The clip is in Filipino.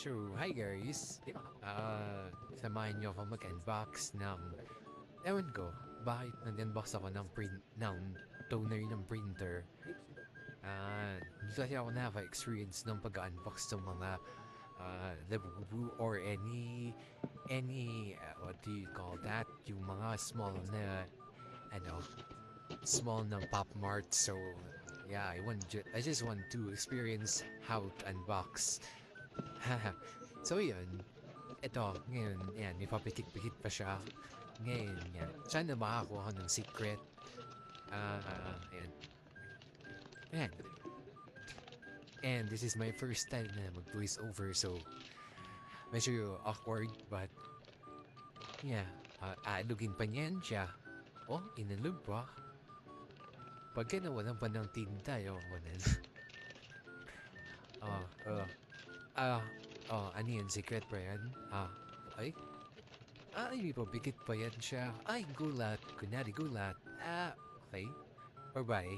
So, hi guys! Samahan niyo ako mag-unbox ng, ewan ko, bakit nag-unbox ako ng toner ng printer. Hindi kasi ako nakaka-experience ng pag-unbox ng mga Labubu or what do you call that? Yung mga ano, small na Pop Mart. So, yeah, I just want to experience how to unbox. So, yun. Ito, ngayon, yan, may papikit-pikit pa siya. Ngayon, yan. Sana makakuha ko ng secret. Ayan. Ayan. And this is my first time na mag-voice over, so medyo awkward, but yeah, aalugin pa niyan siya. Oh, inalog pa. Pagka nawalan pa ng tinta, yung wanan. Ah, uh, ah, ano yan, secret pa yan? Ay, may pabikit pa yan siya. Ay, gulat. Kunyari gulat. Okay. Or bye.